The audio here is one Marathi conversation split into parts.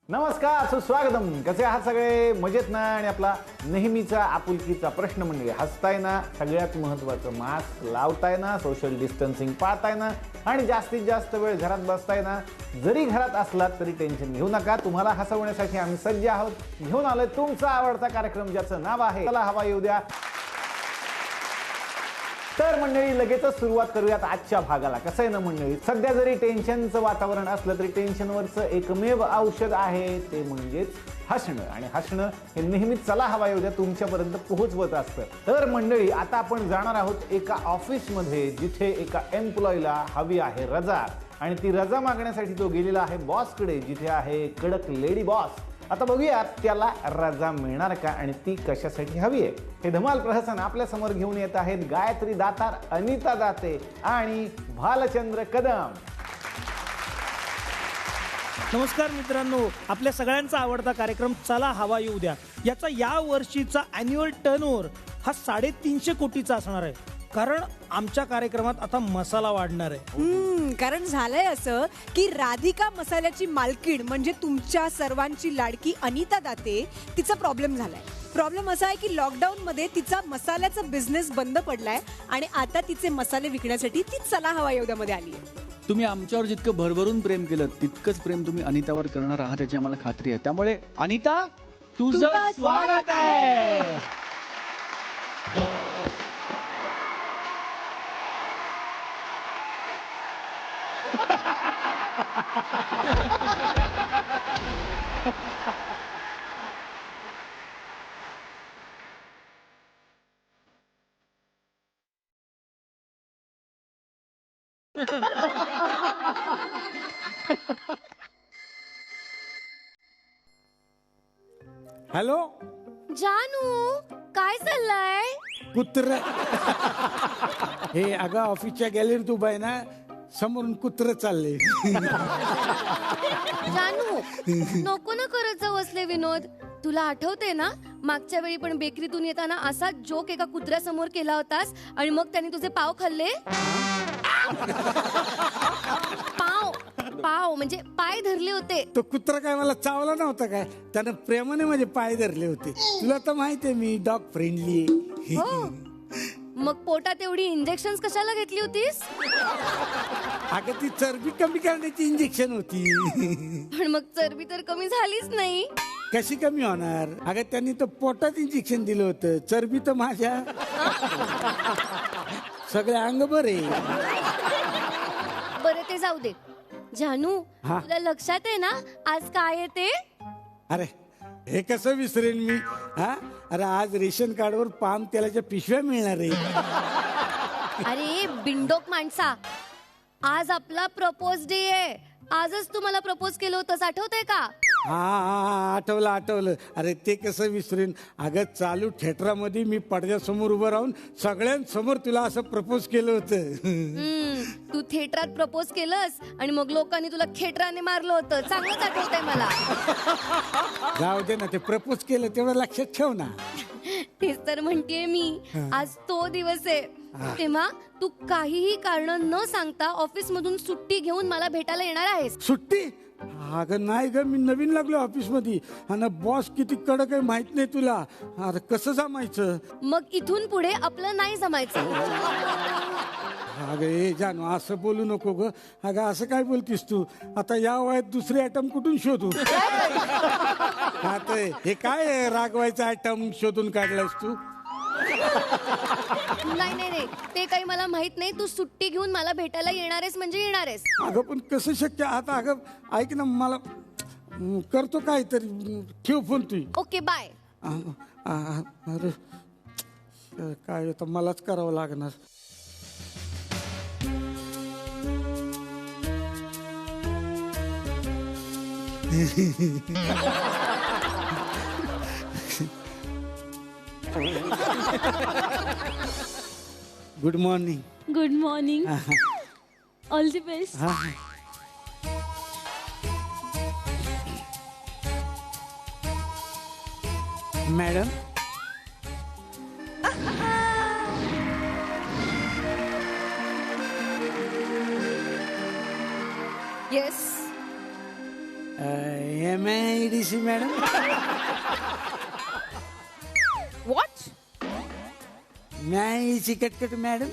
नमस्कार, सुस्वागतम. कसे आहात सगळे? मजेत ना? आणि आपला नेहमीचा आपुलकीचा प्रश्न म्हणजे हसताय ना? सगळ्यात महत्त्वाचं मास्क लावताय ना? सोशल डिस्टन्सिंग पाळताय ना? आणि जास्तीत जास्त वेळ घरात बसताय ना? जरी घरात असलात तरी टेन्शन घेऊ नका. तुम्हाला हसवण्यासाठी आम्ही सज्ज आहोत. घेऊन आलोय तुमचा आवडता कार्यक्रम ज्याचं नाव आहे चला हवा येऊ द्या. तर मंडळी, लगेचच सुरुवात करूयात आजच्या भागाला. कसं आहे ना मंडळी, सध्या जरी टेन्शनचं वातावरण असलं तरी टेन्शनवरचं एकमेव औषध आहे ते म्हणजेच हसणं. आणि हसणं हे नेहमीच चला हवा येऊ द्या तुमच्यापर्यंत पोहोचवत असतं. तर मंडळी, आता आपण जाणार आहोत एका ऑफिसमध्ये जिथे एका एम्प्लॉईला हवी आहे रजा. आणि ती रजा मागण्यासाठी तो गेलेला आहे बॉसकडे, जिथे आहे कडक लेडी बॉस. आता बघूयात त्याला रजा मिळणार का आणि ती कशासाठी हवी आहे. हे धमाल प्रहसन आपल्या समोर घेऊन येत आहेत गायत्री दातार, अनिता दाते आणि भालचंद्र कदम. नमस्कार मित्रांनो, आपल्या सगळ्यांचा आवडता कार्यक्रम चला हवा येऊ द्या याचा या वर्षीचा अॅन्युअल टर्नओव्हर हा 350 कोटीचा असणार आहे. कारण आमच्या कार्यक्रमात आता मसाला वाढणार आहे. कारण झालंय असं की राधिका मसाल्याची मालकीण म्हणजे तुमच्या सर्वांची लाडकी अनिता दाते, तिचा प्रॉब्लेम झालाय. प्रॉब्लेम असा आहे की लॉकडाऊन मध्ये तिचा मसाल्याचा बिझनेस बंद पडलाय आणि आता तिचे मसाले विकण्यासाठी ती चला हवा येऊ द्या मध्ये आली आहे. तुम्ही आमच्यावर जितकं भरभरून प्रेम केलं तितकंच प्रेम तुम्ही अनितावर करणार आहात याची आम्हाला खात्री आहे. त्यामुळे अनिता, तुझं स्वागत आहे. हॅलो जानू, काय चाललंय? कुत्र. हे अगं ऑफिसच्या गॅलरीत उभा आहे ना, समोरून कुत्र चालले. जानू, नको ना करत जाऊ असले विनोद. तुला आठवते ना, मागच्या वेळी पण बेकरीतून येताना असा जोक एका कुत्र्यासमोर केला होतास आणि मग त्याने तुझे पाव खाल्ले. पाव म्हणजे पाय धरले होते. तो कुत्रा काय मला चावला नव्हता काय? त्यानं प्रेमाने माझे पाय धरले होते. तुला तर माहितीये मी डॉग फ्रेंडली आहे. हो. मग पोटात एवढी इंजेक्शन कशाला घेतली होतीस? अगं ती चरबी कमी करण्याची इंजेक्शन होती. पण मग चरबी तर कमी झालीच नाही. कशी कमी होणार? अगं त्यांनी तर पोटात इंजेक्शन दिलं होतं. चरबी तर माझ्या सगळे अंग बरे. बरं, ते जाऊ दे. जानू, हा? तुला लक्षात आहे ना आज काय येते? अरे हे कसं विसरेन मी? हा, अरे आज रेशन कार्डवर पाम तेलाच्या पिशव्या मिळणार आहे. अरे बिंडोक माणसा, आज आपला प्रपोज डे आहे. आजच तू मला प्रपोज केलं होतंस, आठवतंय का? हा, आठवलं. अरे ते कसं विसरेन? अगं चालू थिएटरमध्ये मी पडद्यासमोर उभं राहून सगळ्यांसमोर तुला असं प्रपोज केलं होतं. तू थिएटरात प्रपोज केलंस आणि मग लोकांनी तुला खेटराने मारलं होतं. चांगलंच आठवतंय मला. जाऊ दे ना, ते प्रपोज केलं तेवढं लक्षात ठेव ना. तेच तर म्हणतेय मी, आज तो दिवस आहे. तेव्हा तू काहीही कारण न सांगता ऑफिस मधून सुट्टी घेऊन मला भेटायला येणार आहेस. सुट्टी? अगं नाही ग, मी नवीन लागलो ऑफिस मध्ये आणि बॉस किती कडक आहे माहित नाही तुला. अरे कसं जमायचं? मग इथून पुढे आपलं नाही जमायचं. अगं ए जानू, असं बोलू नको ग. अगं असं काय बोलतीस तू? आता या वयात दुसरे आयटम कुठून शोधू? आता हे काय रागवायचा आयटम शोधून काढलायस तू? नाही, ते काही मला माहित नाही. तू सुट्टी घेऊन मला भेटायला येणार आहेस म्हणजे येणार आहेस. अगं पण कसं शक्य? आता अगं ऐक ना, मला करतो काय तरी. ठेव फोन तू. Okay, bye. अरे काय तर मलाच करावं लागणार. Good morning. Good morning. All the best. Madam, yes. Am I see madam. Watch ma'am कटकट मॅडम.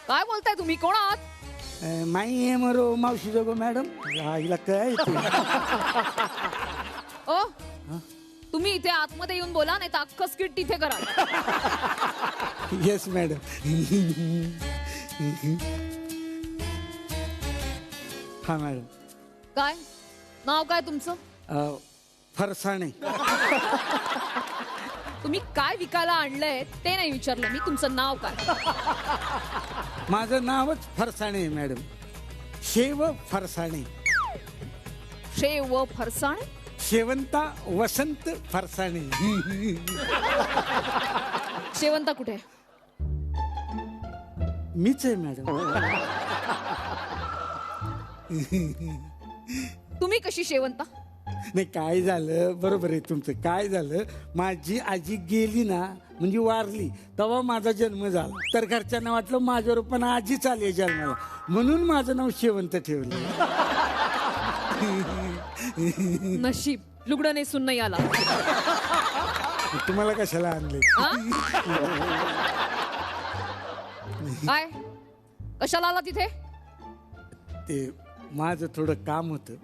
काय बोलताय तुम्ही? कोण आहात? माई आहे मरो मावशी जोगो मॅडम. हिला काय ओ तुम्ही इथे आतमध्ये येऊन बोला, नाही तर अख्खं स्किट तिथे करा. Yes madam. हा मॅडम. काय नाव काय तुमचं? फरसाणे. तुम्ही काय विकायला आणलंय ते नाही विचारलं मी, तुमचं नाव काय? माझं नावच फरसाणे आहे मॅडम. शेव फरसाणे. शेव फरसाण. शेवंता वसंत फरसाणे. शेवंता कुठे? मीच आहे मॅडम. तुम्ही कशी शेवंता? नाही काय झालं, बरोबर आहे तुमचं. काय झालं, माझी आजी गेली ना, म्हणजे वारली, तेव्हा माझा जन्म झाला. तर घरच्यांना वाटलं माझ्यावर पण आजीच आली जन्माला, म्हणून माझं नाव शेवंत ठेवलं. नशीब लुगडं नेसून नाही आला. तुम्हाला कशाला आणले? काय कशाला आला तिथे? ते माझं थोडं काम होतं.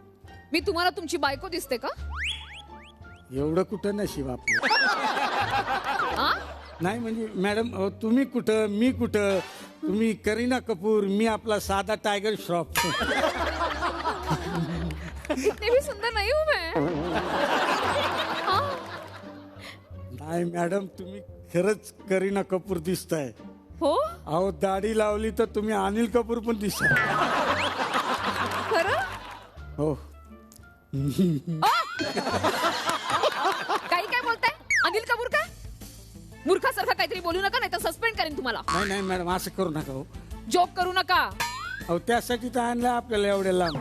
मी तुम्हाला तुमची बायको दिसते का? एवढं कुठं नशीब आपलं. हा? नाही म्हणजे मॅडम, तुम्ही कुठं, मी कुठं. तुम्ही करीना कपूर, मी आपला साधा टायगर श्रॉफ. इतने भी सुंदर नहीं हूं मैं. नाही मॅडम, तुम्ही खरंच करीना कपूर दिसताय. हो अहो दाढी लावली तर तुम्ही अनिल कपूर पण दिसता. खरं? हो. काही काय बोलताय? अनिल कपूर काय? मूर्खासारखं काहीतरी बोलू नका, नाही तर सस्पेंड करेन तुम्हाला. नाही नाही मॅडम, असं करू नका हो. जोक करू नका. अहो त्यासाठी तर आणलं आपल्याला एवढ्या लांब.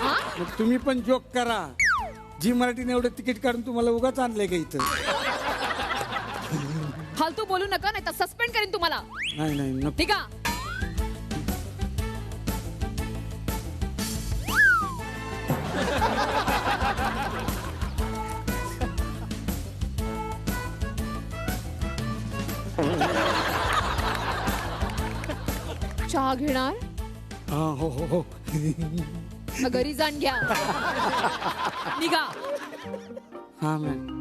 मग तुम्ही पण जोक करा. जी मराठीने एवढं तिकीट काढून तुम्हाला उगाच आणलंय का इथं? फालतू बोलू नका, नाही तर सस्पेंड करेन तुम्हाला. नाही नाही नको. ठीक आहे. चहा घेणार? हो हो हो. घरी जाण घ्या. निघा. हा मॅम.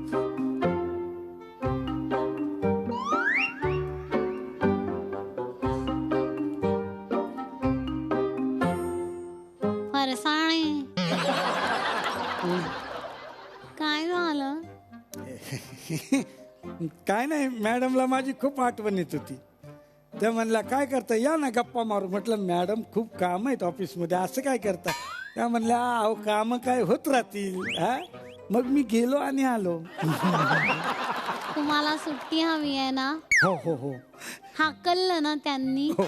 फरसाणे. काय झालं? काय नाही, मॅडमला माझी खूप आठवण येत होती. त्या म्हणल्या काय करता, या ना गप्पा मारू. म्हटलं मॅडम खूप काम आहेत ऑफिसमध्ये, असं काय करता? त्या म्हणल्या अहो काम काय होत राहतील. हा मग मी गेलो आणि आलो. तुम्हाला सुट्टी हवी आहे ना? हो हो हो हाकललं ना त्यांनी? हो.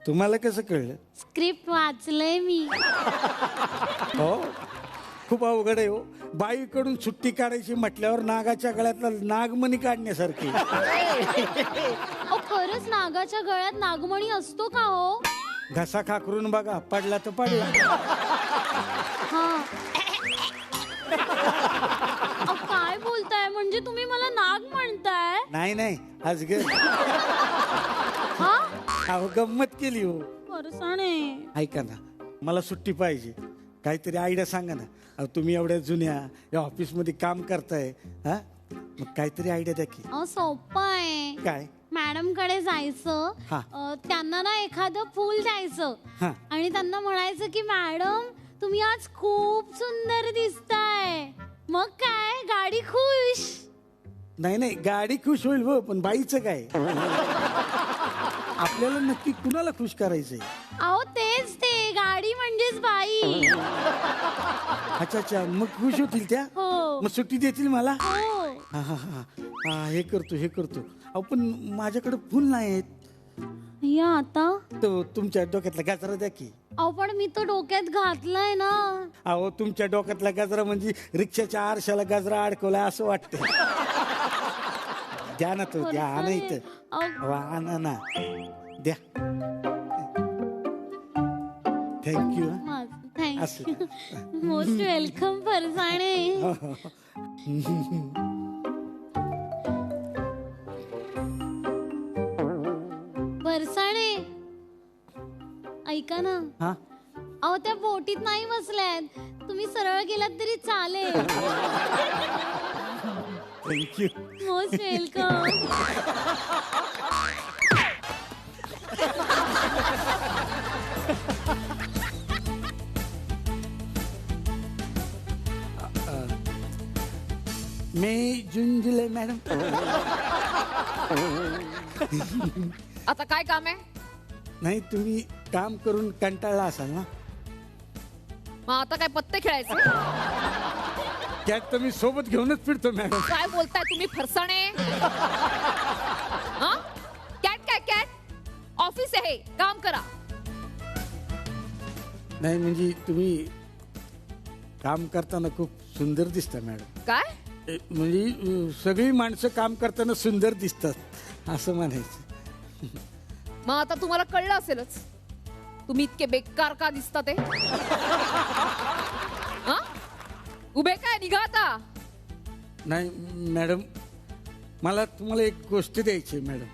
तुम्हाला कसं कळलं? स्क्रिप्ट वाचलंय मी. हो खूप अवघड आहे हो. बाईकडून सुट्टी काढायची म्हटल्यावर नागाच्या गळ्यातला नागमणी काढण्यासारखी. अहो खरंच नागाच्या गळ्यात नागमणी असतो का हो? घसा खाकरून बघा, पडला तर पडला. हा. अहो, काय बोलताय? म्हणजे तुम्ही मला नाग म्हणताय? नाही नाही अजगर. हा अहो गंमत केली हो. फरसाणे. ऐका ना, मला सुट्टी पाहिजे. काहीतरी आयडिया सांगा ना. अहो तुम्ही एवढ्या जुन्या या ऑफिसमध्ये काम करताय, हा मग काहीतरी आयडिया द्या की. सोपं आहे. काय? मॅडम कडे जायचं, हा. त्यांना ना एखादं फूल द्यायचं हा. आणि त्यांना म्हणायचं की मॅडम तुम्ही आज खूप सुंदर दिसताय. मग काय, गाडी खुश. नाही नाही गाडी खुश होईल हो, पण बाईचं काय? आपल्याला नक्की कुणाला खुश करायचंय? अहो तेच ते, गाडी म्हणजेच बाई. अच्छा अच्छा, मग खुश होतील त्या? हो मग सुट्टी देतील मला? हो. हा हा हा हा, हे करतो हे करतो. अहो पण माझ्याकडे फुल नाही आहेत. या आता. तो तुमच्या डोक्यातला गजरा द्या की. अहो पण मी तो डोक्यात घातलाय ना. अहो तुमच्या डोक्यातला गजरा म्हणजे रिक्षाच्या आरशाला गजरा अडकवलाय असं वाटतं. द्या ना तो, द्या. आणा इथं. अहो, आणा ना, द्या. Thank you thank you most welcome Farsane. Farsane ऐका ना. हा अहो त्या बोटीत नाही बसल्यात, तुम्ही सरळ गेलात तरी चालेल. थँक्यू. Most welcome. मे जून जुलै मॅडम. आता काय काम आहे? नाही तुम्ही काम करून कंटाळला असाल ना. मग आता काय पत्ते खेळायचे? कॅट तर मी सोबत घेऊनच फिरतो मॅडम. काय बोलताय तुम्ही फरसाणे? हा? कॅट काय कॅट? ऑफिस आहे, काम करा. नाही म्हणजे तुम्ही काम करताना खूप सुंदर दिसता मॅडम. काय? म्हणजे सगळी माणसं काम करताना सुंदर दिसतात असं म्हणायचं. मग आता तुम्हाला कळलं असेलच तुम्ही इतके बेकार का दिसता ते. हा? उभे काय, निघा आता. नाही मॅडम मला तुम्हाला एक गोष्ट द्यायची आहे मॅडम.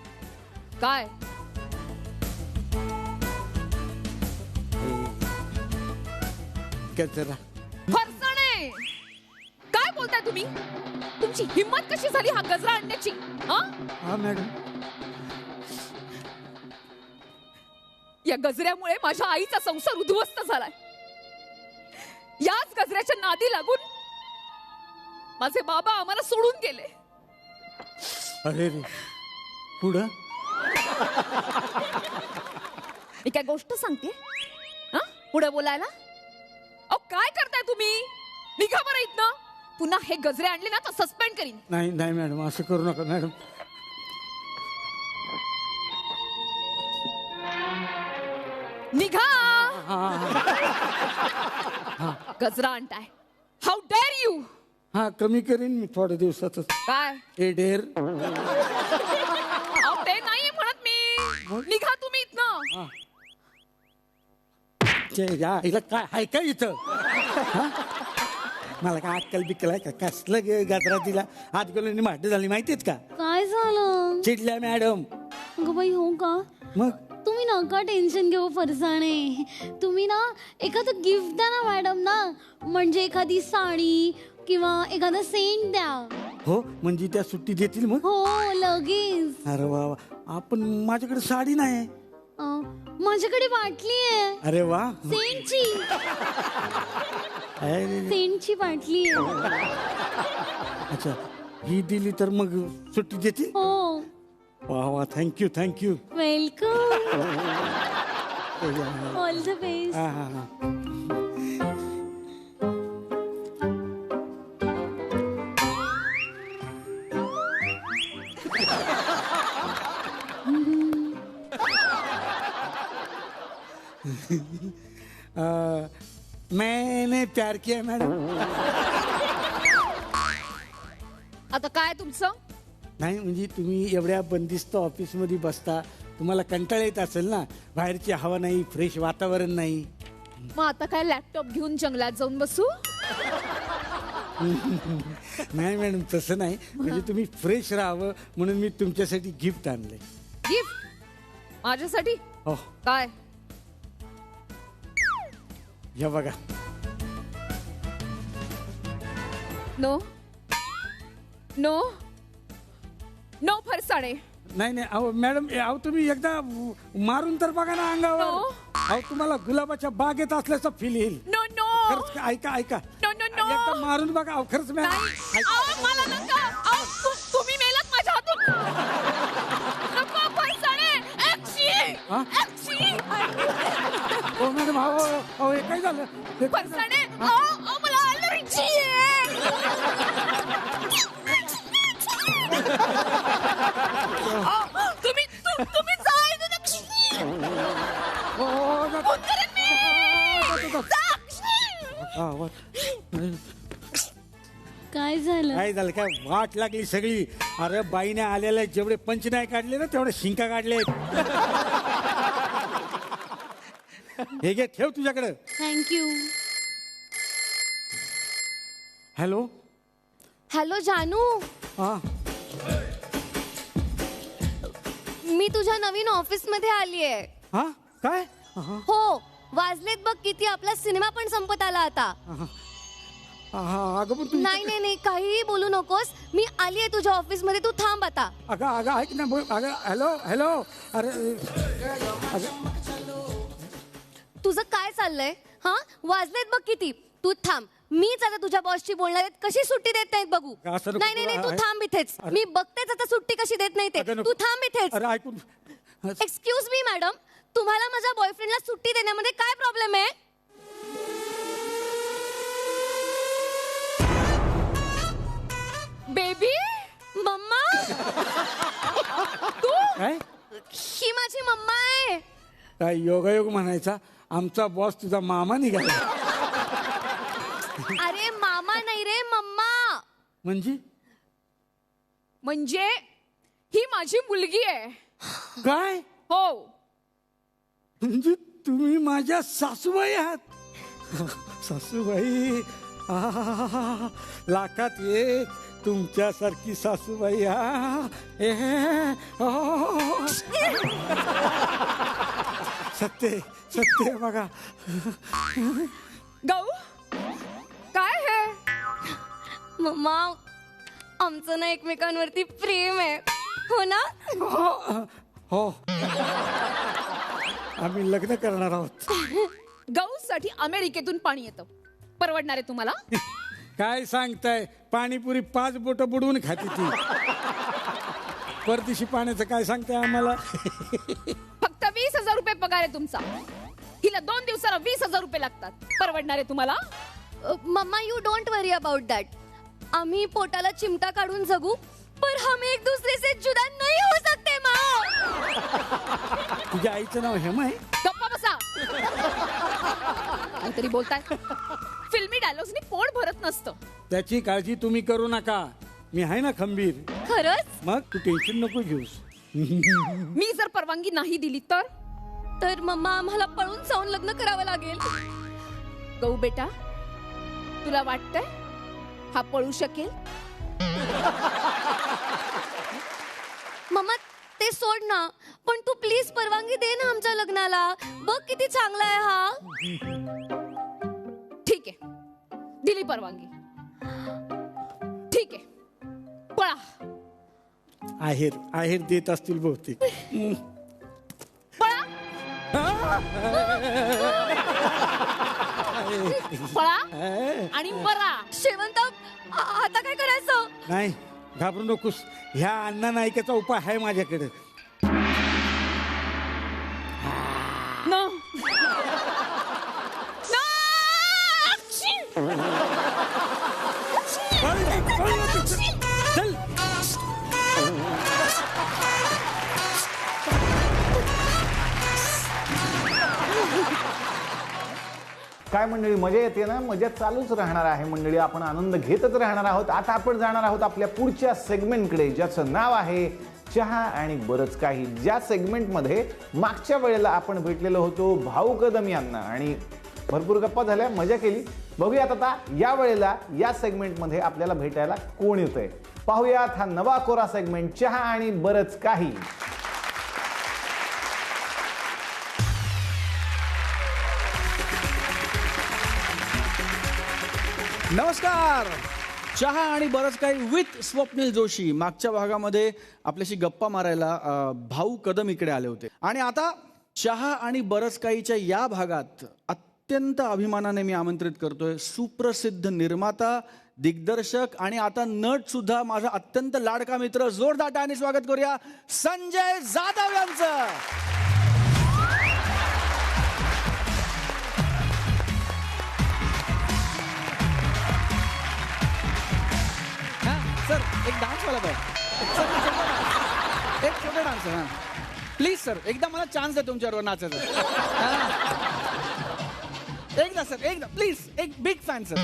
काय? जरा फरसाणे काय बोलताय तुम्ही? तुमची हिम्मत कशी झाली हा गजरा आणण्याची? हा? हा मॅडम. या गजऱ्यामुळे माझ्या आईचा संसार उद्ध्वस्त झालाय. याच गजऱ्याच्या नादी लागून माझे बाबा आम्हाला सोडून गेले. अरे रे पुढं मी काय गोष्ट सांगते? हा? पुढे बोलायला? अहो काय करताय तुम्ही? निघा बरं इथनं. पुन्हा हे गजरे आणले ना तर सस्पेंड करीन. नाही नाही मॅडम असं करू नका मॅडम. निघा. गजरा आणताय. How dare you. हा कमी करीन मी थोड्या दिवसातच. काय? ए डेअर. अहो ते नाहीये म्हणत मी. निघा तुम्ही इथनं. हिला काय आहे का इथं? हा? मला काय अक्कल बिक्कल आहे का? कसलं गजरा दिला आज गेलो माठ झाली माहितीत का? काय झालं? चिडल्या मॅडम. अगं बाई हो का? मग तुम्ही नका टेन्शन घेऊ फरसाणे. तुम्ही ना एखादं गिफ्ट द्या ना मॅडम ना. म्हणजे एखादी साडी किंवा एखादं सेंट द्या. हो म्हणजे त्या सुट्टी देतील मग? हो लगेच. अरे वा वा. आपण माझ्याकडे साडी नाही. माझ्याकडे बाटली आहे. अरे वा. सेंटची. अरे, सेंटची बाटली आहे. अच्छा ही दिली तर मग सुट्टी देतील? हो. वा वा thank you thank you. Welcome. All the best. हा हा हा. मैंने प्यार किया मॅडम. आता काय तुमचं? नाही म्हणजे तुम्ही एवढ्या बंदिस्त ऑफिसमध्ये बसता तुम्हाला कंटाळा येत असेल ना. बाहेरची हवा नाही, फ्रेश वातावरण नाही. मग आता काय लॅपटॉप घेऊन जंगलात जाऊन बसू? नाही मॅडम तसं नाही. म्हणजे तुम्ही फ्रेश राहावं म्हणून मी तुमच्यासाठी गिफ्ट आणलंय. गिफ्ट माझ्यासाठी? हो काय? हे बघा. No no no Farsane. नाही नाही अहो मॅडम अहो तुम्ही एकदा मारून तर बघा ना अंगावर. No. अहो तुम्हाला गुलाबाच्या बागेत असल्याचा फील येईल. नो नो खरंच ऐका ऐका. No no no. एकदा मारून बघा. अहो खरंच मॅडम. नाही. अहो, मला नका. अहो, तुम्ही मेलात माझ्या हातून. नको फरसाणे. एक्शी. हा? एक्शी. हो मॅडम अहो अहो हे काय झालं? फरसाणे. अहो, मला अलर्जी आहे. तुम्ही हो, हो, हो, काय झालं? काय झालं काय वाट लागली सगळी. अरे बाईने आलेल्या जेवढे पंच नाही काढले ना तेवढे शिंका काढले. हे घे, ठेव तुझ्याकडे. थँक्यू. हॅलो. हॅलो जानू, हा, मी तुझ्या नवीन ऑफिस मध्ये आली आहे. हा, काय? हा, हो, वाजलेत बघ किती, आपला सिनेमा पण संपत आला आता. हा, अगं पण तू नाही नाही नाही, काहीही बोलू नकोस, मी आली आहे तुझ्या ऑफिस मध्ये, तू थांब आता. अगं अगं ऐक ना, अगं हॅलो हॅलो. अरे अगं, तुझं काय चाललंय? हा, वाजलेत बघ किती, तू थांब, मीच आता तुझ्या बॉसशी बोलणार आहे, कशी सुट्टी देत नाहीत बघू. असं नको नाही नाही नाही, तू करू. थांब इथेच, मी बघतेच आता सुट्टी कशी देत नाही ते. अगं नको. तू थांब इथेच. अरे ऐकून. एक्सक्यूज मी मॅडम, तुम्हाला माझ्या बॉयफ्रेंडला सुट्टी देण्यामध्ये काय प्रॉब्लेम आहे? बेबी, मम्मा, काय ही माझी मम्मा आहे. काय योगायोग म्हणायचा, आमचा बॉस तुझा मामा निघाला. अरे मामा नाही रे, मम्मा. म्हणजे ही माझी मुलगी आहे. काय? हो. म्हणजे तुम्ही माझ्या सासूबाई आहात? सासूबाई, आहा, लाखात एक तुमच्यासारखी सासूबाई. सत्य सत्य बघा. गौ, काय हे? मम्मा, आमचं ना एकमेकांवरती प्रेम आहे, हो ना? हो, आम्ही लग्न करणार आहोत. गौसाठी अमेरिकेतून पाणी येतं, परवडणार आहे तुम्हाला? काय सांगताय, पाणीपुरी 5 बोटं बुडवून खाती ती. परदेशी पाण्याचं काय सांगताय आम्हाला? फक्त 20,000 रुपये पगार आहे तुमचा. हिला 2 दिवसाला 20,000 रुपये लागतात, परवडणार आहे तुम्हाला? Mamma, you don't worry about that. आम्ही पोटाला चिमटा काढून जगू, पर हम एक दूसरे से जुदा नहीं हो सकते माँ. तुझ्या आईचं नाव हेमा आहे? गप्पा बसा. काहीतरी बोलताय. फिल्मी डायलॉग्सनी पोट भरत नसतं. त्याची काळजी तुम्ही करू नका, मी आहे ना खंबीर. खरंच? मग तू टेन्शन नको घेऊस. मी जर परवानगी नाही दिली तर मम्मा आम्हाला पळून जाऊन लग्न करावं लागेल. गौ बेटा, तुला वाटतंय हा पळू शकेल? मम्मा, ते सोड ना, पण तू प्लीज परवानगी दे ना आमच्या लग्नाला. बघ किती चांगला आहे हा. ठीक आहे, दिली परवानगी. ठीक आहे, पळा. आहेर आहेर देत असतील बहुतेक. पळा. पळा आणि बरा. शेवंत, आता काय करायचं? नाही, घाबरू नकोस, ह्या अण्णा नायकाचा उपाय आहे माझ्याकडे. न. चल. काय मंडळी, मजा येते ना? मजा चालूच राहणार आहे मंडळी, आपण आनंद घेतच राहणार आहोत. आता आपण जाणार आहोत आपल्या पुढच्या सेगमेंटकडे, ज्याचं नाव आहे चहा आणि बरंच काही. ज्या सेगमेंटमध्ये मागच्या वेळेला आपण भेटलेलो होतो भाऊ कदम यांना आणि भरपूर गप्पा झाल्या, मजा केली. बघूयात आता या वेळेला या सेगमेंटमध्ये आपल्याला भेटायला कोण येतंय. पाहूयात हा नवा कोरा सेगमेंट, चहा आणि बरंच काही. नमस्कार. चहा आणि बरंच काही विथ स्वप्नील जोशी. मागच्या भागामध्ये आपल्याशी गप्पा मारायला भाऊ कदम इकडे आले होते आणि आता चहा आणि बरंच काहीच्या या भागात अत्यंत अभिमानाने मी आमंत्रित करतोय सुप्रसिद्ध निर्माता, दिग्दर्शक आणि आता नट सुद्धा, माझा अत्यंत लाडका मित्र. जोरदार टाळ्यांनी स्वागत करूया संजय जाधव यांचं. सर एक डान्स वाला पाहिजे, एक छोटा डान्स. हां प्लीज सर, एकदा मला चान्स द्या तुमच्याबरोबर नाचायचा. एकदा सर, एकदा प्लीज, एक बिग फॅन सर.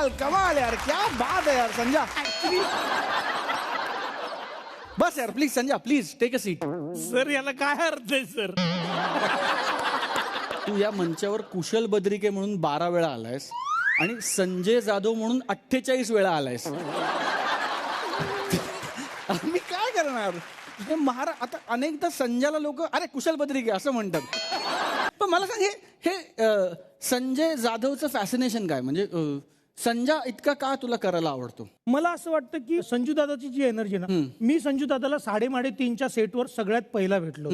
कमाल कमाल यार, क्या बात है यार संजा. बस यार please Sanja, please take a seat. Sir याला काय अर्थ आहे सर? तू या मंचावर कुशल बद्रिके म्हणून 12 वेळा आलायस आणि संजय जाधव म्हणून 48 वेळा आलायस. मी काय करणार? हे आता अनेकदा संजयला लोक अरे कुशल बद्रिके असं म्हणतात. पण मला सांग हे संजय जाधवचं फॅसिनेशन काय? म्हणजे संजय इतका का तुला करायला आवडतो? मला असं वाटतं की संजू दादाची जी एनर्जी ना, मी संजू दादाला 3:30च्या सेटवर सगळ्यात पहिला भेटलो.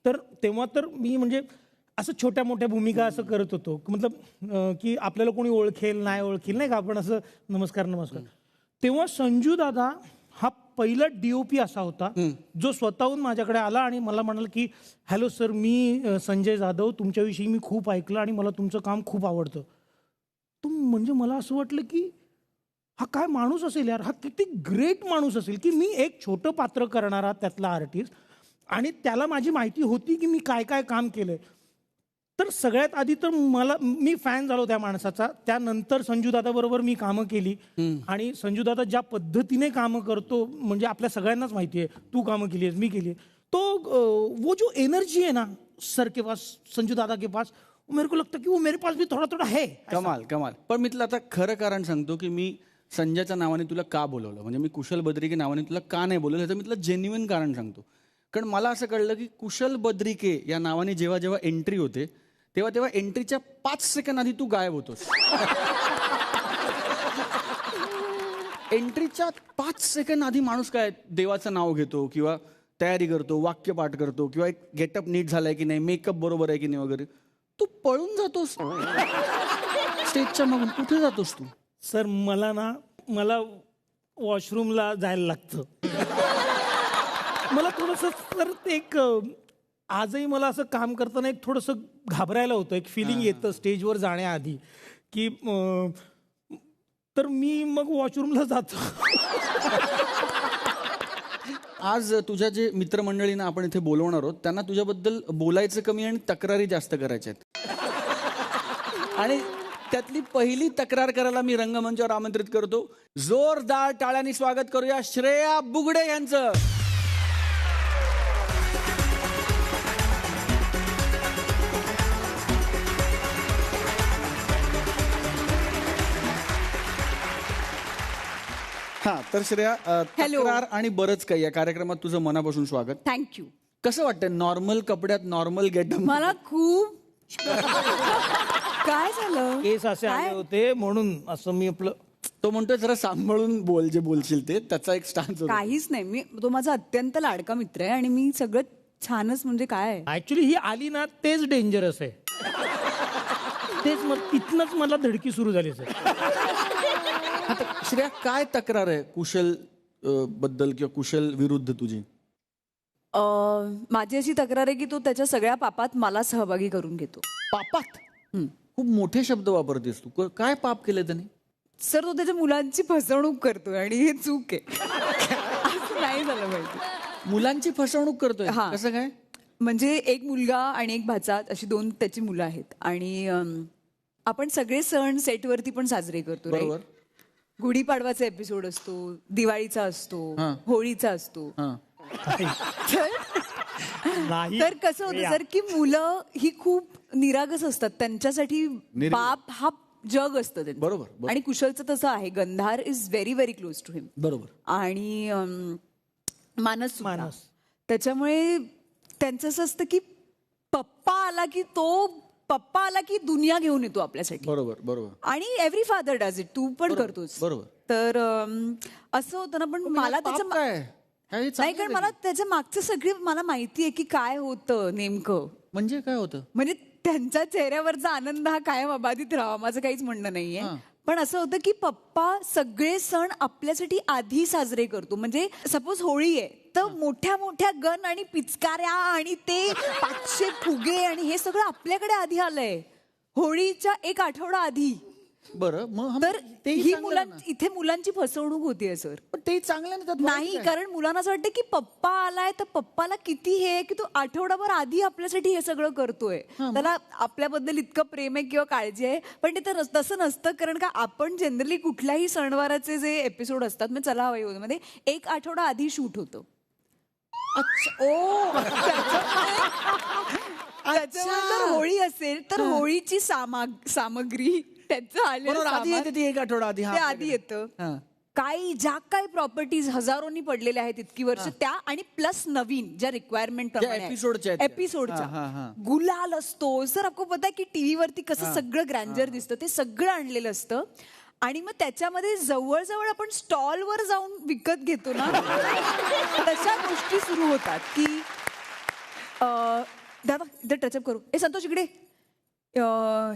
तर तेव्हा तर मी म्हणजे असं छोट्या मोठ्या भूमिका असं करत होतो, मतलब की आपल्याला कोणी ओळखेल नाही ओळखेल नाही का, आपण असं नमस्कार नमस्कार. तेव्हा संजू दादा हा पहिला DOP असा होता जो स्वतःहून माझ्याकडे आला आणि मला म्हणाला की हॅलो सर, मी संजय जाधव, तुमच्याविषयी मी खूप ऐकलं आणि मला तुमचं काम खूप आवडतं. तर म्हणजे मला असं वाटलं की हा काय माणूस असेल यार, हा किती ग्रेट माणूस असेल की मी एक छोटं पात्र करणारा त्यातला आर्टिस्ट आणि त्याला माझी माहिती होती की मी काय काय काम केलंय. तर सगळ्यात आधी तर मी फॅन झालो त्या माणसाचा. त्यानंतर संजूदादा बरोबर मी कामं केली आणि संजूदादा ज्या पद्धतीने कामं करतो म्हणजे आपल्या सगळ्यांनाच माहिती आहे. तू कामं केली आहेस, मी केली आहे. तो वो जो एनर्जी है ना सर के पास, संजूदादा के पास, मेरे को लगता कि वो मेरे पास भी थोड़ा थोड़ा है. कमाल कमाल. पण मी तुला आता खरं कारण सांगतो की मी संजयच्या नावाने तुला का बोलवलं, म्हणजे मी कुशल बद्रिके नावाने तुला का नाही बोलवलं, ह्याचं मी तुला जेन्युइन कारण सांगतो. कारण मला असं कळलं की कुशल बद्रिके या नावाने जेव्हा जेव्हा एंट्री होते तेव्हा एंट्रीच्या 5 सेकंद आधी तू गायब होतोस. एंट्रीच्या 5 सेकंद आधी माणूस काय देवाचं नाव घेतो किंवा तयारी करतो, वाक्यपाठ करतो किंवा एक गेटअप नीट झालाय की नाही, मेकअप बरोबर आहे की नाही वगैरे. तू पळून जातोस स्टेजच्या मागून. कुठे जातोस तू? सर मला वॉशरूमला जायला लागतं. मला थोडंसं सर ते एक आजही मला असं काम करताना एक थोडंसं घाबरायला होतं. एक फिलिंग येतं स्टेजवर जाण्याआधी की तर मी मग वॉशरूमला जातो. आज तुझ्या जे मित्रमंडळींना आपण इथे बोलवणार आहोत त्यांना तुझ्याबद्दल बोलायचं कमी आणि तक्रारी जास्त करायच्या आहेत. आणि त्यातली पहिली तक्रार करायला मी रंगमंचावर आमंत्रित करतो. जोरदार टाळ्यांनी स्वागत करूया श्रेया बुगडे यांचं. हा तर श्रेया, तक्रार आणि बरंच काही या कार्यक्रमात तुझं मनापासून स्वागत. थँक्यू. कसं वाटतं नॉर्मल कपड्यात नॉर्मल गेटअप? मला खूप काय झालं, केस असे आले होते म्हणून असं मी आपलं. तो म्हणतोय जरा सांभाळून बोल, जे बोलशील ते. त्याचा एक स्टान्स. काहीच नाही, मी तो माझा अत्यंत लाडका मित्र आहे आणि मी सगळं छानच म्हणजे काय ऍक्च्युली ही आली ना तेच डेंजरस आहे. तेच तिथनच मला धडकी सुरू झाली सर. आता श्रेया काय तक्रार आहे कुशल बद्दल किंवा कुशल विरुद्ध तुझी? माझी अशी तक्रार आहे की तो त्याच्या सगळ्या पापात मला सहभागी करून घेतो. पापात? खूप मोठे शब्द वापरतेस तू. काय पाप केलं त्याने? सर तो त्याच्या मुलांची फसवणूक करतोय आणि हे चूक आहे. असं नाही झालं पाहिजे. मुलांची फसवणूक करतोय? कसं काय? म्हणजे एक मुलगा आणि एक भाचा अशी 2 त्याची मुलं आहेत आणि आपण सगळे सण सेटवरती पण साजरे करतो. बरोबर. गुढीपाडवाचा एपिसोड असतो, दिवाळीचा असतो, होळीचा असतो. तर कसं होतं सर की मुलं ही खूप निरागस असतात, त्यांच्यासाठी बाप हा जग असतं त्यांचं. बरोबर. आणि कुशलचं तसं आहे. Gandhar is very very close to him. बरोबर. आणि मानस. त्याच्यामुळे त्यांचं असं असतं की पप्पा आला की दुनिया घेऊन येतो आपल्यासाठी. बरोबर. आणि एव्हरी फादर डज इट. तू पण करतोस. बरोबर. तर असं होतं ना. पण मला त्याचं नाही, कारण मला त्याच्या मागचं सगळी मला माहिती आहे की काय होतं नेमकं. म्हणजे काय होतं? म्हणजे त्यांच्या चेहऱ्यावरचा आनंद हा कायम अबाधित राहावा, माझं काहीच म्हणणं नाहीये. पण असं होतं की पप्पा सगळे सण आपल्यासाठी आधी साजरे करतो. म्हणजे सपोज होळी आहे तर मोठ्या मोठ्या गन आणि पिचकाऱ्या आणि ते 500 फुगे आणि हे सगळं आपल्याकडे आधी आलंय होळीच्या 1 आठवडा आधी. बरं मग तर तेही ही चांगलं आहे ना. इथे मुलांची फसवणूक होतीये सर. पण ते चांगलं ना, त्यात वाईट नाही, काय? कारण मुलांना असं वाटतं की पप्पा आलाय तर पप्पाला किती हे आहे की तो आठवडाभर आधी आपल्यासाठी हे सगळं करतोय, त्याला आपल्याबद्दल इतकं प्रेम आहे किंवा काळजी आहे. पण ते तर तसं नसतं, कारण का आपण जनरली कुठल्याही सणवाराचे जे एपिसोड असतात मग चला हवा मध्ये 1 आठवडा आधी शूट होतं. त्याच्यामुळे जर होळी असेल तर होळीची सामग्री त्याचं आलेलं बरोबर, आधी सामान येते ती 1 आठवडा आधी. ते आधी येतं. ज्या काही प्रॉपर्टीज हजारोनी पडलेल्या आहेत इतकी वर्ष त्या, आणि प्लस नवीन ज्या रिक्वायरमेंट एपिसोडच्या आहेत त्या. एपिसोडच्या गुलाल असतो सर. आपको पता है की टीव्ही वरती कसं सगळं ग्रँजर दिसतं, ते सगळं आणलेलं असतं. आणि मग त्याच्यामध्ये जवळजवळ आपण स्टॉलवर जाऊन विकत घेतो ना, तशा गोष्टी सुरू होतात की दादा इथं टचअप करू, संतोष इकडे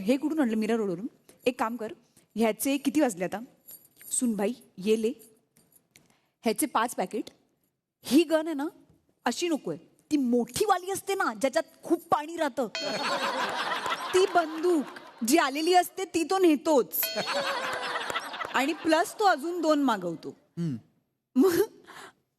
हे कुठून आणलं मीरा रोडवरून, एक काम कर, ह्याचे किती वाजले आता, सुनबाई ये ले, ह्याचे 5 पॅकेट, ही गन आहे ना अशी नकोय, ती मोठी वाली असते ना ज्याच्यात खूप पाणी राहतं, ती बंदूक जी आलेली असते ती तो नेतोच, आणि प्लस तो अजून 2 मागवतो. मग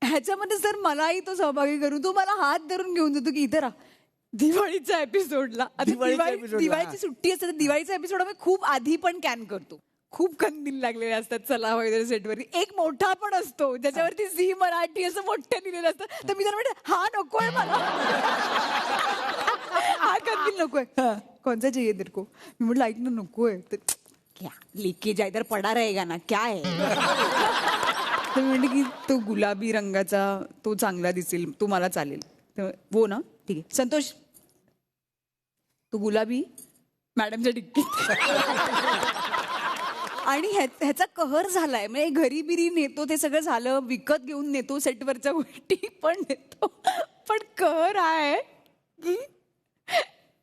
ह्याच्यामध्ये सर मलाही तो सहभागी करून तो मला हात धरून घेऊन जातो की इथे राहा दिवाळीच्या एपिसोडला. दिवाळीची सुट्टी असते तर दिवाळीचा एपिसोड आम्ही खूप आधी पण कॅन करतो. खूप कंदील लागलेले असतात चला वगैरे सेटवरती. एक मोठा पण असतो ज्याच्यावरती झी मराठी असं मोठं लिहिलेलं असतं. तर मी त्याला म्हणते हा नकोय मला, हा कंदील नकोय. कोणचा चाहिए तेरे को? मी म्हटलं ऐक ना नकोय. तर क्या लीकेज आहे तर पडा रहेगा ना क्या आहे. तर मी म्हणते की तो गुलाबी रंगाचा तो चांगला दिसेल, तो मला चालेल. वो ना ठीक आहे संतोष, तो गुलाबी मॅडमच्या डिक्कीत. आणि ह्याचा कहर झालाय, म्हणजे घरी बिरी नेतो ते सगळं झालं, विकत घेऊन नेतो सेटवरच्या गोष्टी पण नेतो, पण कहर आहे की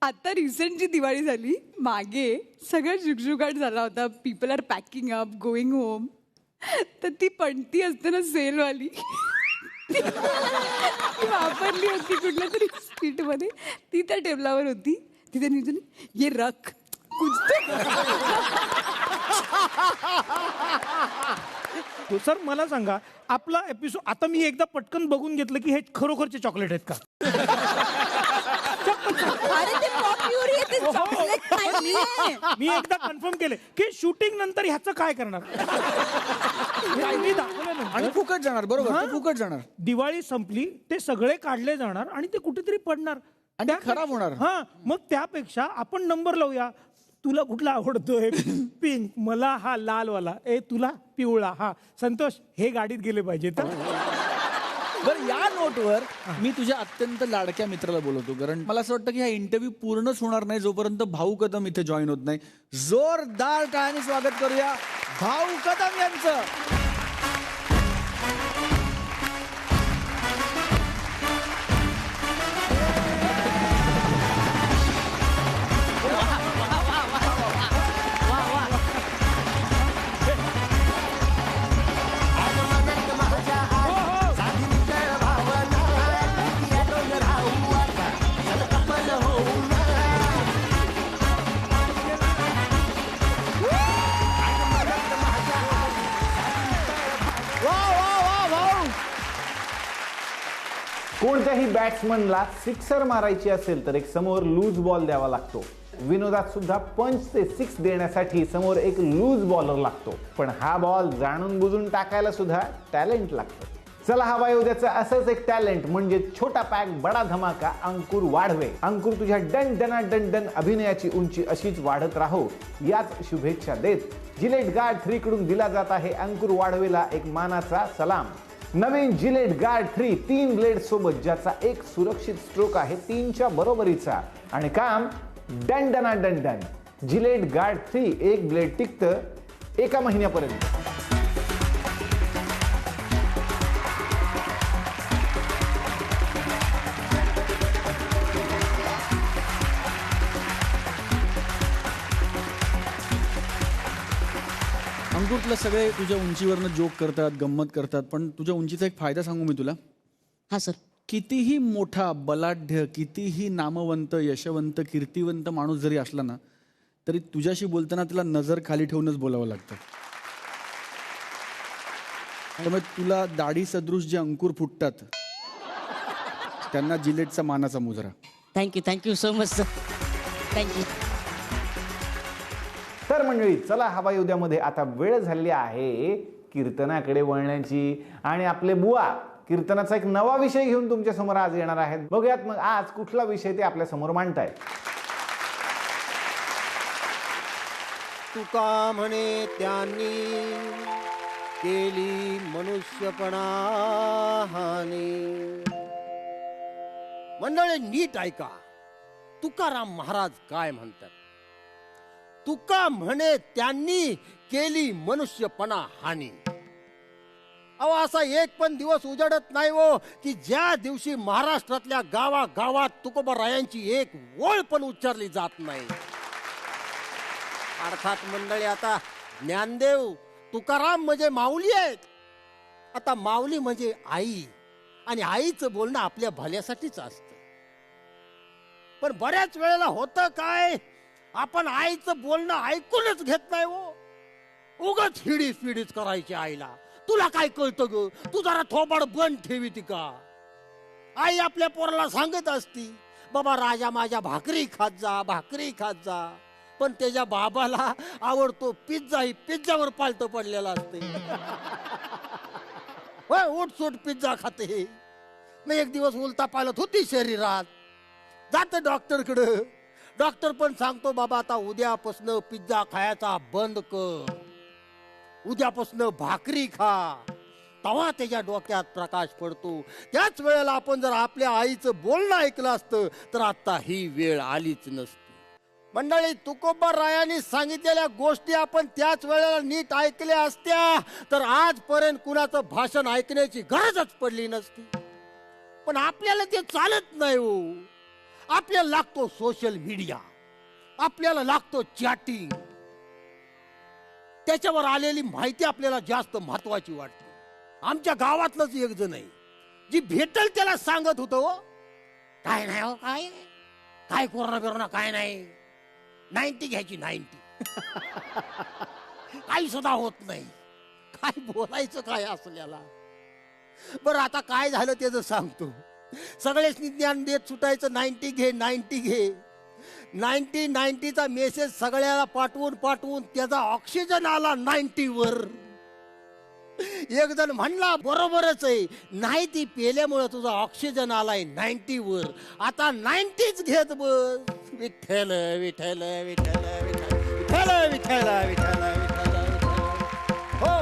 आता रिसेंट जी दिवाळी झाली मागे सगळं शुकशुकाट झाला होता. People are packing up going home. तर ती पणती असते ना सेलवाली ती वापरली होती कुठल्या तरी स्ट्रीट मध्ये, ती त्या टेबलावर होती. तिथे निघून ये रख कुछ तो सर मला सांगा, आपला एपिसोड आता मी एकदा पटकन बघून घेतलं की हे खरोखरचे चॉकलेट आहेत का? अरे ते पॉप्युरी आहे, ते chocolate नाहीये. मी एकदा कन्फर्म केले की शूटिंग नंतर ह्याचं काय करणार. मी दाखवलं नाही. आणि फुकट जाणार. बरोबर, ते फुकट जाणार. दिवाळी संपली, ते सगळे काढले जाणार आणि ते कुठेतरी पडणार आणि ते खराब होणार. हा, मग त्यापेक्षा आपण नंबर लावूया. तुला कुठला आवडतोय? पिंक. मला हा लालवाला. तुला पिवळा. हा संतोष, हे गाडीत गेले पाहिजे. तर बरं, या नोटवर मी तुझ्या अत्यंत लाडक्या मित्राला बोलवतो, कारण मला असं वाटतं की हा इंटरव्ह्यू पूर्णच होणार नाही जोपर्यंत भाऊ कदम इथे जॉईन होत नाही. जोरदार टाळ्यांनी स्वागत करूया भाऊ कदम यांचं. कोणत्याही बॅट्समनला सिक्सर मारायची असेल तर एक समोर लूज बॉल द्यावा लागतो. विनोदात सुद्धा पंच ते 6 देण्यासाठी समोर एक लूज बॉलर लागतो. पण हा बॉल जाणून बुजून टाकायला सुद्धा टॅलेंट लागतं. चला हवा उद्याचं असंच एक टॅलेंट म्हणजे छोटा पॅक बडा धमाका अंकुर वाढवे. अंकुर, तुझ्या डन डना डन डन अभिनयाची उंची अशीच वाढत राहो याच शुभेच्छा देत जिलेट गार्ड 3 कडून दिला जात आहे अंकुर वाढवेला एक मानाचा सलाम. नवीन जिलेट गार्ड 3 3 ब्लेड सोबत, ज्याचा एक सुरक्षित स्ट्रोक आहे 3च्या बरोबरीचा आणि काम डन डना डन डन. जिलेट गार्ड 3 एक ब्लेड टिकतं 1 महिन्यापर्यंत. अंकुरला सगळे तुझ्या उंचीवरनं जोक करतात, गंमत करतात, पण तुझ्या उंचीचा एक फायदा सांगू मी तुला. हा सर. कितीही मोठा बलाढ्य, कितीही नामवंत, यशवंत, कीर्तिवंत माणूस जरी असला ना, तरी तुझ्याशी बोलताना तिला नजर खाली ठेवूनच बोलावं लागतं. त्यामुळे तुला दाढी सदृश जे अंकुर फुटतात त्यांना जिलेटचा मानाचा मुजरा. Thank you so much sir. Thank you. तर मंडळी, चला हवा येऊ द्यामध्ये आता वेळ झालेली आहे कीर्तनाकडे वळण्याची. आणि आपले बुवा कीर्तनाचा एक नवा विषय घेऊन तुमच्या समोर आज येणार आहेत. बघूयात मग आज कुठला विषय ते आपल्या समोर मांडतायत. तुका म्हणे त्यांनी केली मनुष्यपणा हानी. मंडळी नीट ऐका, तुकाराम महाराज काय म्हणतात. तुका म्हणे त्यांनी केली मनुष्यपणा हानी. अहो, असा एक पण दिवस उजाडत नाही हो की ज्या दिवशी महाराष्ट्रातल्या गावागावात तुकोबारायांची एक ओळ पण उच्चारली जात नाही. अर्थात मंडळी, आता ज्ञानदेव तुकाराम म्हणजे माऊली आहेत. आता माऊली म्हणजे आई, आणि आईचं बोलणं आपल्या भल्यासाठीच असतं. पण बऱ्याच वेळेला होतं काय, आपण आईचं बोलणं ऐकूनच घेत नाही हो. उगाच हिडीच करायची आईला. तुला काय कळतं ग, तू जरा थोबाड बंद ठेवी का. आई आपल्या पोराला सांगत असती, बाबा राजा माझ्या भाकरी खात जा. पण त्याच्या बाबाला आवडतो पिझ्झा, ही पिझ्झावर पालतं पडलेला असते. उठसूट पिझ्झा खाते. मी एक दिवस उलटा पालत होती शरीरात. जात डॉक्टरकडे. डॉक्टर पण सांगतो, बाबा आता उद्यापासून पिझ्झा खायचा बंद कर, उद्यापासून भाकरी खा. तेव्हा त्याच्या डोक्यात प्रकाश पडतो. त्याच वेळेला आपण जर आपल्या आईचं बोलणं ऐकलं असतं तर आता ही वेळ आलीच नसती. मंडळी, तुकोबारायांनी सांगितलेल्या गोष्टी आपण त्याच वेळेला नीट ऐकल्या असत्या तर आजपर्यंत कुणाचं भाषण ऐकण्याची गरजच पडली नसती. पण आपल्याला ते चालत नाही हो. आपल्याला लागतो सोशल मीडिया, आपल्याला लागतो चॅटिंग. त्याच्यावर आलेली माहिती आपल्याला जास्त महत्वाची वाटते. आमच्या गावातलंच एक जण आहे, जी भेटल त्याला सांगत होतो, काय नाही हो, काय कोरोना काय नाही, 90 घ्यायची 90. काही सुद्धा होत नाही. काय बोलायचं काय असल्याला. बरं, आता काय झालं त्याचं सांगतो. सगळेच ज्ञान देत सुटायचं, 90 घे 90 घे. 90चा मेसेज सगळ्याला पाठवून त्याचा ऑक्सिजन आला 90 वर. एक जण म्हणला, बरोबरच आहे, नाही ती पेल्यामुळे तुझा ऑक्सिजन आलाय 90 वर. आता 90च घेत बस. विठ्ठल विठ्ठल विठ्ठल विठ्ठल विठ्ठल विठ्ठल विठ्ठल. हो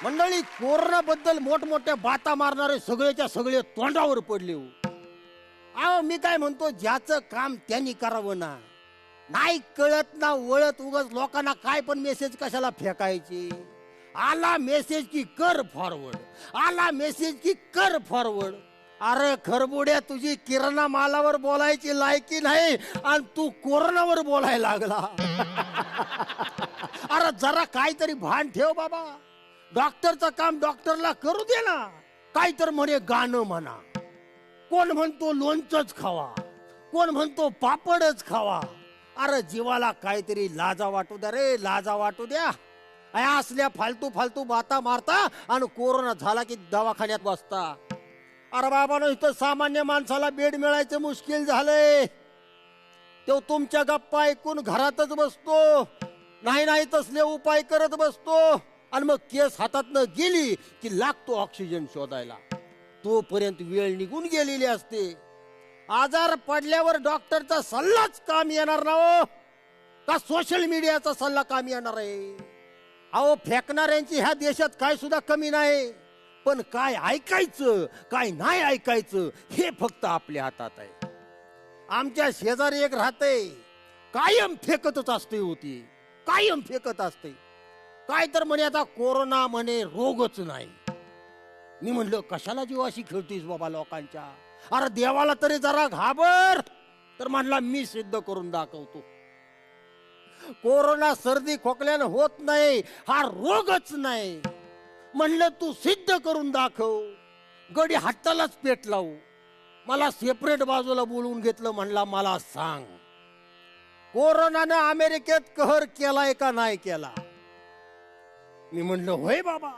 मंडळी, कोरोना बद्दल मोठमोठ्या बाता मारणारे सगळेच्या सगळे तोंडावर पडले हो. अहो, मी काय म्हणतो, ज्याचं काम त्यांनी करावं ना. नाही कळत ना वळत उगाच लोकांना काय पण मेसेज कशाला फेकायचे. आला मेसेज की कर फॉरवर्ड, आला मेसेज की कर फॉरवर्ड. अरे खरबुड्या, तुझी किराणा मालावर बोलायची लायकी नाही आणि तू कोरोनावर बोलायला लागला. अरे जरा काहीतरी भान ठेव बाबा. डॉक्टरचं काम डॉक्टरला करू दे ना. काय तर म्हणे गाणं म्हणा, कोण म्हणतो लोणचंच खावा, कोण म्हणतो पापडच खावा. अरे जीवाला काहीतरी लाजा वाटू द्या रे, लाजा वाटू द्या. असल्या फालतू बाता मारता आणि कोरोना झाला की दवाखान्यात बसता. अरे बाबांनो, इथं सामान्य माणसाला बेड मिळायचं मुश्किल झालंय. तो तुमच्या गप्पा ऐकून घरातच बसतो, नाही तसले उपाय करत बसतो. आणि मग केस हातातनं गेली की लागतो ऑक्सिजन शोधायला. तोपर्यंत वेळ निघून गेलेली असते. आजार पडल्यावर डॉक्टरचा सल्लाच काम येणार ना हो, का सोशल मीडियाचा सल्ला काम येणार आहे. अहो, फेकणाऱ्यांची ह्या देशात काय सुद्धा कमी नाही. पण काय ऐकायचं काय नाही ऐकायचं हे फक्त आपल्या हातात आहे. आमच्या शेजारी एक राहते, कायम फेकतच असते होती, कायम फेकत असते. काय तर म्हणे आता कोरोना म्हणे रोगच नाही. मी म्हणलं, कशाला जीवाशी खेळतीस बाबा लोकांच्या. अरे देवाला तरी जरा घाबर. तर म्हणला, मी सिद्ध करून दाखवतो. कोरोना सर्दी खोकल्यानं होत नाही, हा रोगच नाही. म्हणलं, तू सिद्ध करून दाखव. गडी हातालाच पेट लावू. मला सेपरेट बाजूला बोलवून घेतलं. म्हणला, मला सांग कोरोनानं अमेरिकेत कहर केलाय का नाही केला? मी म्हणलं होय बाबा.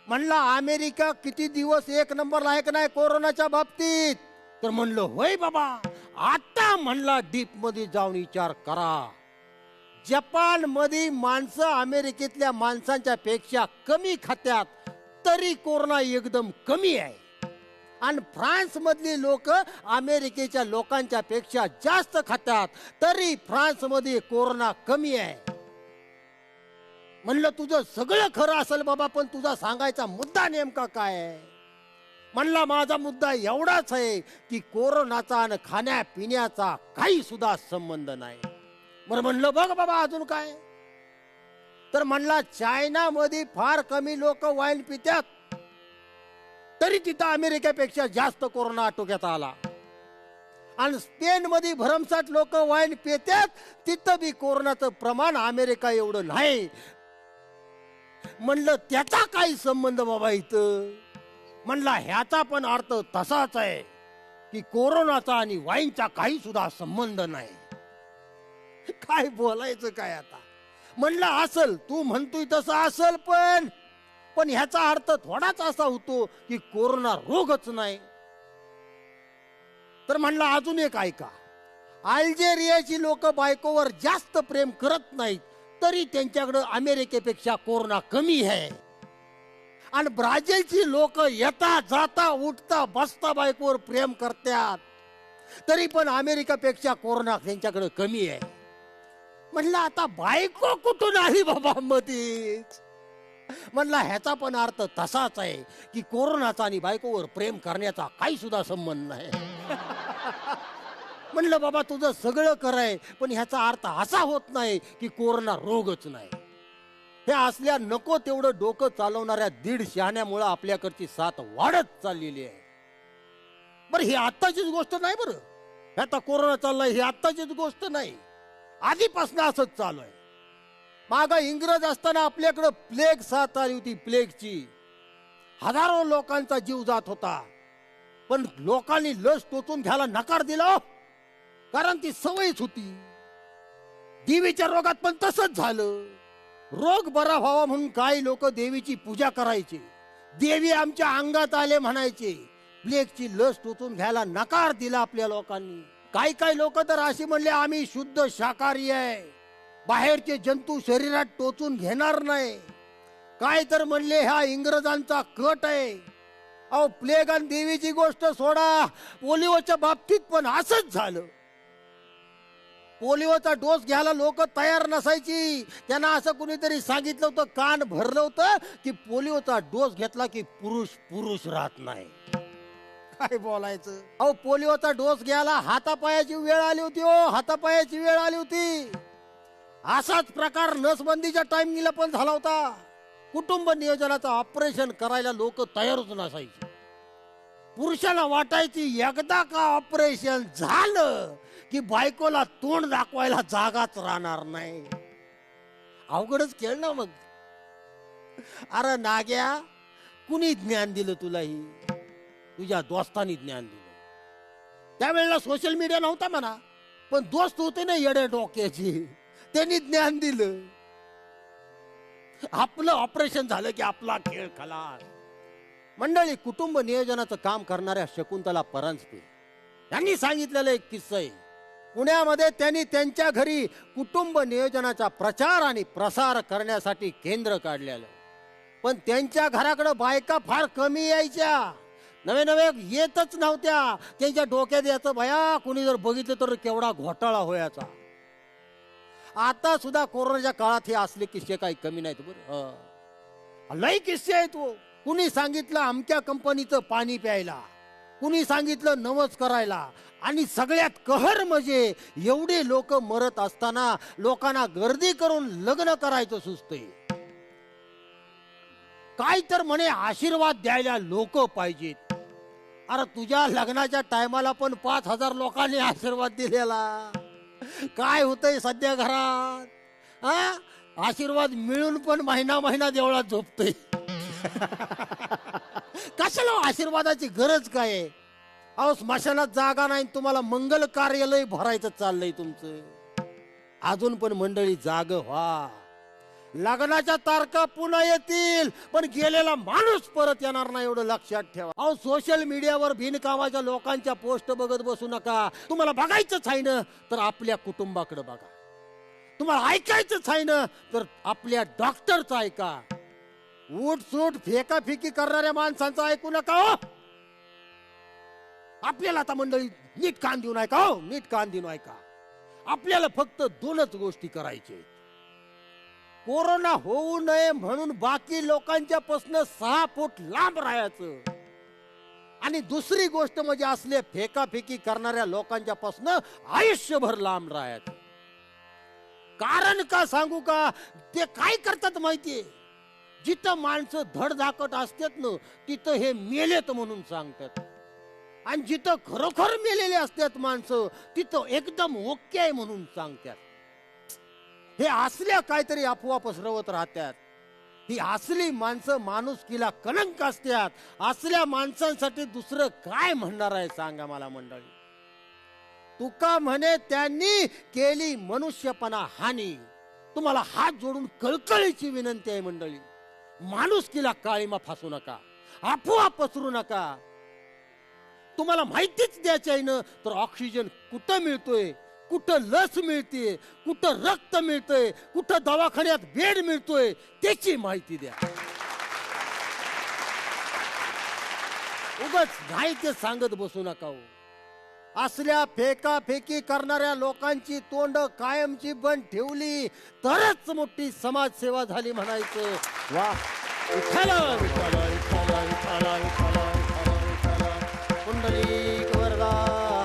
म्हणला अमेरिका किती दिवस एक नंबरला आहे का नाही कोरोनाच्या बाबतीत? तर म्हणलं होय बाबा. आता म्हणला डीप मध्ये जाऊन विचार करा. जपान मध्ये माणसं अमेरिकेतल्या माणसांच्या पेक्षा कमी खात्यात, तरी कोरोना एकदम कमी आहे. आणि फ्रान्स मधली लोक अमेरिकेच्या लोकांच्या पेक्षा जास्त खात्यात, तरी फ्रान्स मध्ये कोरोना कमी आहे. म्हणलं तुझं सगळं खरं असेल बाबा, पण तुझा सांगायचा मुद्दा नेमका काय आहे? म्हणला माझा मुद्दा एवढाच आहे की कोरोनाचा आणि खाण्यापिण्याचा काही सुद्धा संबंध नाही. बरं म्हणलं बघ बाबा अजून काय? तर म्हणला चायना मध्ये फार कमी लोक वाईन पितात, तरी तिथं अमेरिकेपेक्षा जास्त कोरोना आटोक्यात आला. आणि स्पेन मध्ये भरमसाठ लोक वाईन पितात, तिथं बी कोरोनाचं प्रमाण अमेरिका एवढं नाही. म्हणलं त्याचा काही संबंध बाबा इथं? म्हणला ह्याचा पण अर्थ तसाच आहे की कोरोनाचा आणि वाईनचा काही सुद्धा संबंध नाही. काय बोलायचं काय आता? म्हणलं असल, तू म्हणतोय तसं असल, पण ह्याचा अर्थ थोडाच असा होतो की कोरोना रोगच नाही. तर म्हणला अजून एक ऐका. अल्जेरियाची लोक बायकोवर जास्त प्रेम करत नाहीत, तरी त्यांच्याकडे अमेरिकेपेक्षा कोरोना कमी आहे. आणि ब्राझीलची लोक येता जाता उठता बसता बायकोवर प्रेम करतात, तरी पण अमेरिकेपेक्षा कोरोना त्यांच्याकडे कमी आहे. म्हणलं आता बायको कुठून आली बाबा मधीच? म्हणला ह्याचा पण अर्थ तसाच आहे की कोरोनाचा आणि बायकोवर प्रेम करण्याचा काही सुद्धा संबंध नाही. म्हणलं बाबा तुझं सगळं खरंय, पण ह्याचा अर्थ असा होत नाही की कोरोना रोगच नाही. हे असल्या नको तेवढं डोकं चालवणाऱ्या 1.5 शहाण्यामुळे आपल्याकडची साथ वाढत चाललेली आहे. बरं ही आत्ताचीच गोष्ट नाही. बरं आता कोरोना चाललाय ही आत्ताचीच गोष्ट नाही, आधीपासून असंच चालू आहे. माग इंग्रज असताना आपल्याकडं प्लेग साथ आली होती. प्लेगची हजारो लोकांचा जीव जात होता, पण लोकांनी लस टोचून घ्यायला नकार दिला, कारण ती सवयच होती. देवीच्या रोगात पण तसंच झालं. रोग बरा व्हावा म्हणून काही लोक देवीची पूजा करायचे, देवी आमच्या अंगात आले म्हणायचे. प्लेगची लस टोचून घ्यायला नकार दिला आपल्या लोकांनी. काही लोक तर अशी म्हणले आम्ही शुद्ध शाकाहारी आहे, बाहेरचे जंतू शरीरात टोचून घेणार नाही. काय तर म्हणले हा इंग्रजांचा कट आहे. अहो प्लेग आणि देवीची गोष्ट सोडा, पोलिओच्या बाबतीत पण असंच झालं. पोलिओचा डोस घ्यायला लोक तयार नसायची. त्यांना असं कुणीतरी सांगितलं होतं, कान भरलं होतं की पोलिओचा डोस घेतला की पुरुष राहत नाही. काय बोलायचं? अहो पोलिओचा डोस घ्यायला हातापायाची वेळ आली होती. हातापायाची वेळ आली होती. असाच प्रकार नसबंदीच्या टाइमिंगला पण झाला होता. कुटुंब नियोजनाचं ऑपरेशन करायला लोक तयारच नसायचे. पुरुषाला वाटायची एकदा का ऑपरेशन झालं की बायकोला तोंड दाखवायला जागाच राहणार नाही. अवघडच खेळ ना मग. अरे नाग्या, कुणी ज्ञान दिलं तुला? ही तुझ्या दोस्तानी ज्ञान दिलं. त्यावेळेला सोशल मीडिया नव्हता म्हणा, पण दोस्त होते ना येडे डोक्याची, त्यांनी ज्ञान दिलं. आपलं ऑपरेशन झालं की आपला खेळ खलास. मंडळी, कुटुंब नियोजनाचं काम करणाऱ्या शकुंतला परांजपे यांनी सांगितलेलं एक किस्सा आहे. पुण्यामध्ये त्यांनी त्यांच्या घरी कुटुंब नियोजनाचा प्रचार आणि प्रसार करण्यासाठी केंद्र काढलेलं, पण त्यांच्या घराकडे बायका फार कमी यायच्या. नवे येतच नव्हत्या. त्यांच्या डोक्यात याचं भया, कुणी जर बघितलं तर केवढा घोटाळा व्हायचा. आता सुद्धा कोरोनाच्या काळात हे असले किस्से काही कमी नाहीत. बरं लई किस्से आहेत. कुणी सांगितलं अमक्या कंपनीचं पाणी प्यायला, कुणी सांगितलं नवस करायला, आणि सगळ्यात कहर म्हणजे एवढे लोक मरत असताना लोकांना गर्दी करून लग्न करायचं सुचतंय. काय तर म्हणे आशीर्वाद द्यायला लोक पाहिजेत. अरे तुझ्या लग्नाच्या टायमाला पण 5,000 लोकांनी आशीर्वाद दिलेला. काय होतंय सध्या घरात? आशीर्वाद मिळून पण महिना देवळात झोपतोय. कशाला आशीर्वादाची गरज काय आहे? अहो स्मशानात जागा नाही, तुम्हाला मंगल कार्यालय भरायचं चाललंय तुमचं. अजून पण मंडळी जाग व्हा. लग्नाच्या तारखा पुन्हा येतील, पण गेलेला माणूस परत येणार नाही एवढं लक्षात ठेवा. अहो, सोशल मीडियावर बिनकामाच्या लोकांच्या पोस्ट बघत बसू नका. तुम्हाला बघायचंच आहे ना तर आपल्या कुटुंबाकडे बघा. तुम्हाला ऐकायचंच आहे ना तर आपल्या डॉक्टरचं ऐका. उठ फेकाफेकी करणाऱ्या माणसांचं ऐकू नका हो. आपल्याला आता मंडळी नीट कान देऊन ऐका हो, नीट कान देऊन ऐका. आपल्याला फक्त 2च गोष्टी करायचे. कोरोना होऊ नये म्हणून बाकी लोकांच्या पासून 6 फूट लांब राहायचं, आणि दुसरी गोष्ट म्हणजे असले फेकाफेकी करणाऱ्या लोकांच्या पासून आयुष्यभर लांब राहायचं. कारण का सांगू का, ते काय करतात माहितीये, जिथं माणसं धडधाकट असतात ना तिथं हे मेलेत म्हणून सांगतात, आणि जिथं खरोखर मेलेले असतात माणसं तिथं एकदम ओके आहे म्हणून सांगतात. हे असल्या काहीतरी अफवा पसरवत राहतात. ही असली माणसं माणुसकीला कलंक असतात. असल्या माणसांसाठी दुसरं काय म्हणणार आहे सांगा मला मंडळी. तुका म्हणे त्यांनी केली मनुष्यपणा हानी. तुम्हाला हात जोडून कळकळीची विनंती आहे मंडळी, माणुसकीला काळीमा फासू नका, अफवा पसरू नका. तुम्हाला माहितीच द्यायची आहे ना तर ऑक्सिजन कुठं मिळतोय, कुठं लस मिळते, कुठं रक्त मिळतंय, कुठं दवाखान्यात बेड मिळतोय त्याची माहिती द्या. उगाच नाही ते सांगत बसू नका हो. असल्या फेकाफेकी करणाऱ्या लोकांची तोंड कायमची बंद ठेवली तरच मोठी समाजसेवा झाली म्हणायचं. वा, विठ्ठल विठ्ठल विठ्ठल विठ्ठल विठ्ठल विठ्ठल पुंडलिक वरदा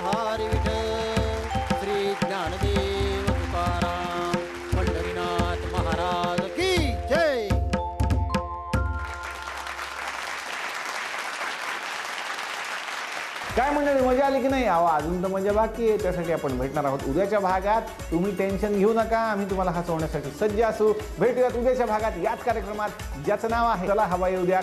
हरी विठ्ठल श्री ज्ञानदेव तुकाराम पंढरीनाथ महाराज की जय. काय मंडळी, मजा आली की नाही? अहो, अजून तर मजा बाकी आहे. त्यासाठी आपण भेटणार आहोत उद्याच्या भागात. तुम्ही टेन्शन घेऊ नका, आम्ही तुम्हाला हसवण्यासाठी सज्ज असू. भेटूयात उद्याच्या भागात याच कार्यक्रमात, ज्याचं नाव आहे चला हवा येऊ द्या.